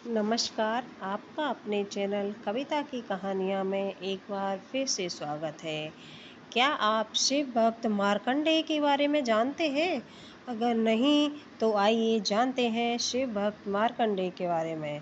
नमस्कार, आपका अपने चैनल कविता की कहानियाँ में एक बार फिर से स्वागत है। क्या आप शिव भक्त मार्कंडेय के बारे में जानते हैं? अगर नहीं, तो आइए जानते हैं शिव भक्त मार्कंडेय के बारे में।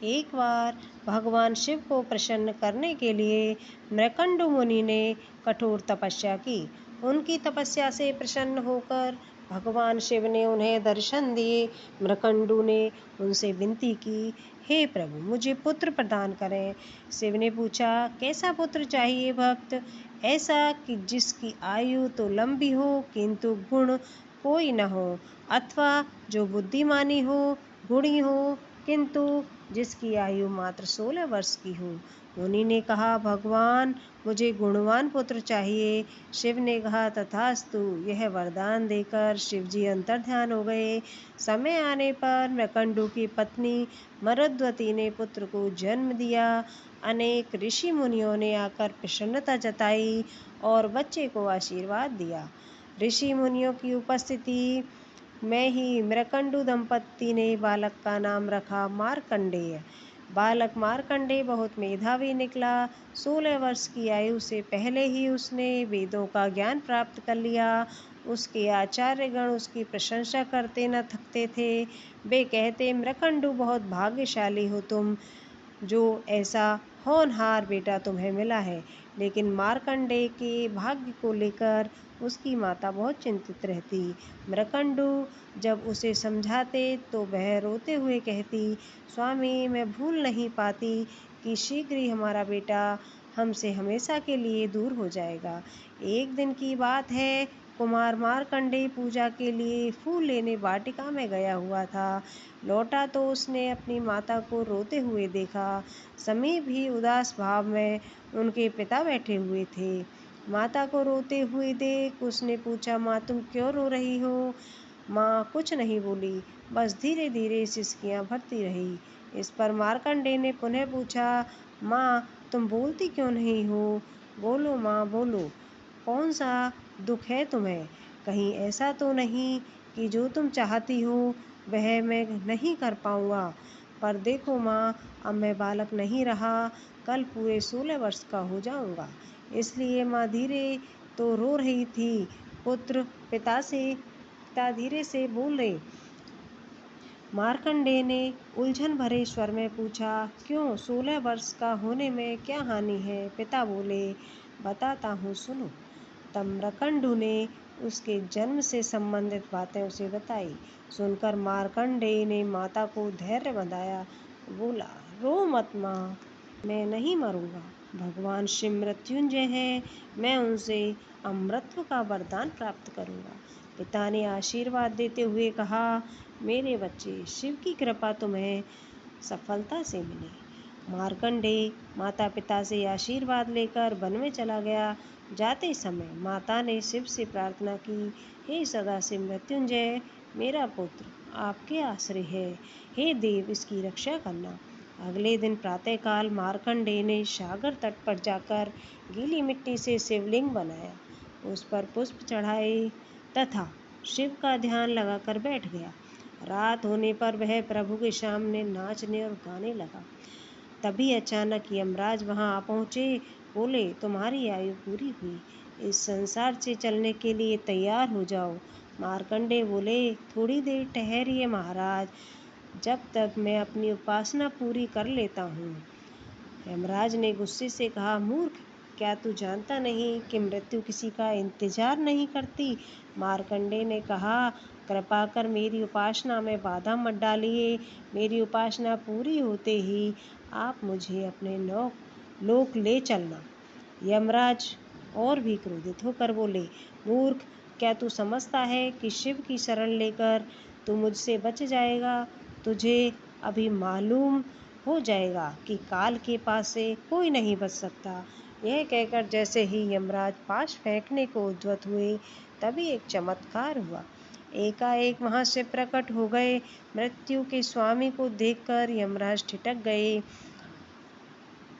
एक बार भगवान शिव को प्रसन्न करने के लिए मृकंडु मुनि ने कठोर तपस्या की। उनकी तपस्या से प्रसन्न होकर भगवान शिव ने उन्हें दर्शन दिए। मृकंडु ने उनसे विनती की, हे प्रभु, मुझे पुत्र प्रदान करें। शिव ने पूछा, कैसा पुत्र चाहिए भक्त? ऐसा कि जिसकी आयु तो लंबी हो किंतु गुण कोई न हो, अथवा जो बुद्धिमानी हो, गुणी हो, किंतु जिसकी आयु मात्र 16 वर्ष की हो। मुनि ने कहा, भगवान, मुझे गुणवान पुत्र चाहिए। शिव ने कहा, तथास्तु। यह वरदान देकर शिवजी अंतर्ध्यान हो गए। समय आने पर मृकंडु की पत्नी मरुद्वती ने पुत्र को जन्म दिया। अनेक ऋषि मुनियों ने आकर प्रसन्नता जताई और बच्चे को आशीर्वाद दिया। ऋषि मुनियों की उपस्थिति में ही मृकंडु दंपत्ति ने बालक का नाम रखा मार्कंडेय। बालक मार्कंडेय बहुत मेधावी निकला। 16 वर्ष की आयु से पहले ही उसने वेदों का ज्ञान प्राप्त कर लिया। उसके आचार्यगण उसकी प्रशंसा करते न थकते थे। वे कहते, मृकंडु, बहुत भाग्यशाली हो तुम, जो ऐसा होनहार बेटा तुम्हें मिला है। लेकिन मार्कंडेय के भाग्य को लेकर उसकी माता बहुत चिंतित रहती। मृकंडु जब उसे समझाते तो वह रोते हुए कहती, स्वामी, मैं भूल नहीं पाती कि शीघ्र ही हमारा बेटा हमसे हमेशा के लिए दूर हो जाएगा। एक दिन की बात है, कुमार मार्कंडेय पूजा के लिए फूल लेने वाटिका में गया हुआ था। लौटा तो उसने अपनी माता को रोते हुए देखा। समीप ही उदास भाव में उनके पिता बैठे हुए थे। माता को रोते हुए देख उसने पूछा, माँ, तुम क्यों रो रही हो? माँ कुछ नहीं बोली, बस धीरे धीरे सिसकियाँ भरती रही। इस पर मार्कंडेय ने पुनः पूछा, माँ, तुम बोलती क्यों नहीं हो? बोलो माँ, बोलो, कौन सा दुख है तुम्हें? कहीं ऐसा तो नहीं कि जो तुम चाहती हो वह मैं नहीं कर पाऊँगा? पर देखो माँ, अब मैं बालक नहीं रहा, कल पूरे 16 वर्ष का हो जाऊँगा। इसलिए माँ धीरे तो रो रही थी। पिता धीरे से बोले। मार्कंडेय ने उलझन भरे स्वर में पूछा, क्यों? 16 वर्ष का होने में क्या हानि है? पिता बोले, बताता हूँ, सुनो। तब मृकंडु ने उसके जन्म से संबंधित बातें उसे बताई। सुनकर मार्कंडेय ने माता को धैर्य बंधाया। बोला, रो मत माँ, मैं नहीं मरूंगा। भगवान शिव मृत्युंजय है, मैं उनसे अमृतत्व का वरदान प्राप्त करूंगा। पिता ने आशीर्वाद देते हुए कहा, मेरे बच्चे, शिव की कृपा तुम्हें सफलता से मिले। मार्कंडेय माता पिता से आशीर्वाद लेकर वन में चला गया। जाते समय माता ने शिव से प्रार्थना की, हे सदाशिव मृत्युंजय, मेरा पुत्र आपके आश्रय है। हे देव, इसकी रक्षा करना। अगले दिन प्रातःकाल मार्कंडेय ने सागर तट पर जाकर गीली मिट्टी से शिवलिंग बनाया, उस पर पुष्प चढ़ाए तथा शिव का ध्यान लगाकर बैठ गया। रात होने पर वह प्रभु के सामने नाचने और गाने लगा। तभी अचानक यमराज वहां आ पहुंचे। बोले, तुम्हारी आयु पूरी हुई, इस संसार से चलने के लिए तैयार हो जाओ। मार्कंडेय बोले, थोड़ी देर ठहरिए महाराज, जब तक मैं अपनी उपासना पूरी कर लेता हूँ। यमराज ने गुस्से से कहा, मूर्ख, क्या तू जानता नहीं कि मृत्यु किसी का इंतजार नहीं करती? मार्कंडेय ने कहा, कृपा कर मेरी उपासना में बाधा मत डालिए। मेरी उपासना पूरी होते ही आप मुझे अपने लोक ले चलना। यमराज और भी क्रोधित होकर बोले, मूर्ख, क्या तू समझता है कि शिव की शरण लेकर तू मुझसे बच जाएगा? तुझे अभी मालूम हो जाएगा कि काल के पास से कोई नहीं बच सकता। यह कहकर जैसे ही यमराज पाश फेंकने को उद्यत हुए, तभी एक चमत्कार हुआ। एकाएक वहां से प्रकट हो गए। मृत्यु के स्वामी को देखकर यमराज ठिठक गए।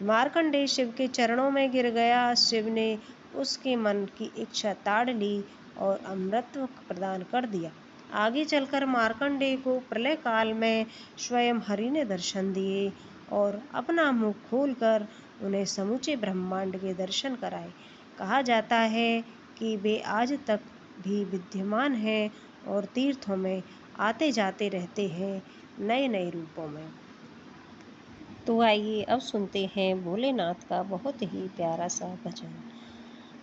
मार्कंडेय शिव के चरणों में गिर गया। शिव ने उसके मन की इच्छा ताड़ ली और अमृतत्व प्रदान कर दिया। आगे चलकर मार्कंडेय को प्रलय काल में स्वयं हरि ने दर्शन दिए और अपना मुख खोलकर उन्हें समूचे ब्रह्मांड के दर्शन कराए। कहा जाता है कि वे आज तक भी विद्यमान हैं और तीर्थों में आते जाते रहते हैं नए नए रूपों में। तो आइए अब सुनते हैं भोलेनाथ का बहुत ही प्यारा सा भजन।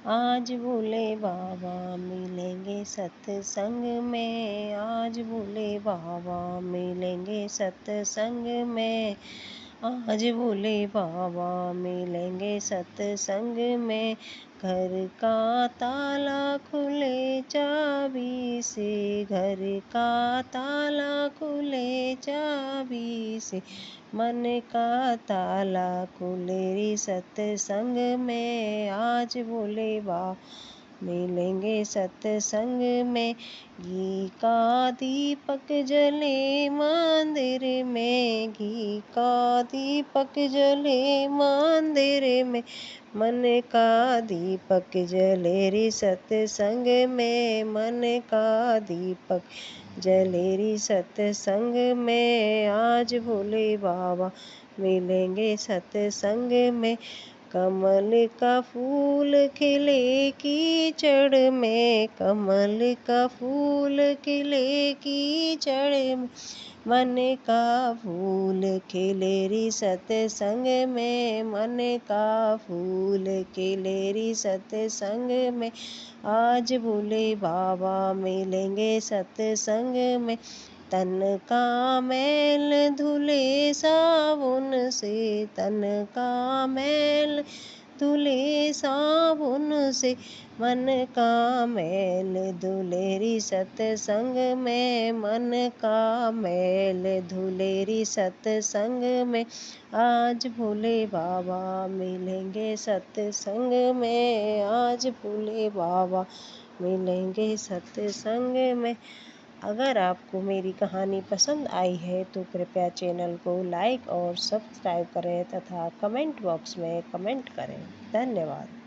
आज भोले बाबा मिलेंगे सत्संग में, आज भोले बाबा मिलेंगे सत्संग में, आज भोले बाबा मिलेंगे सत्संग में। घर का ताला खुले चाबी से, घर का ताला खुले चाबी से, मन का ताला खुले रे सत्संग में, आज भोले बाबा मिलेंगे सत्संग में। घी का दीपक जले मंदिर में, घी का दीपक जले मंदिर में, मन का दीपक जले रे सत्संग में, मन का दीपक जले रे सत्संग में, आज भोले बाबा मिलेंगे सत्संग में। कमल का फूल खिले कीचड़ में, कमल का फूल खिले कीचड़ में, मन का फूल खिले रे सत्संग में, मन का फूल खिले रे सत्संग में, आज भोले बाबा मिलेंगे सत्संग में। तन का मैल धुले साबुन से, तन का मैल धुले साबुन से, मन का मैल धुले रे सत्संग में, मन का मैल धुले रे सत्संग में, आज भोले बाबा मिलेंगे सत्संग में, आज भोले बाबा मिलेंगे सत्संग में। अगर आपको मेरी कहानी पसंद आई है तो कृपया चैनल को लाइक और सब्सक्राइब करें तथा कमेंट बॉक्स में कमेंट करें। धन्यवाद।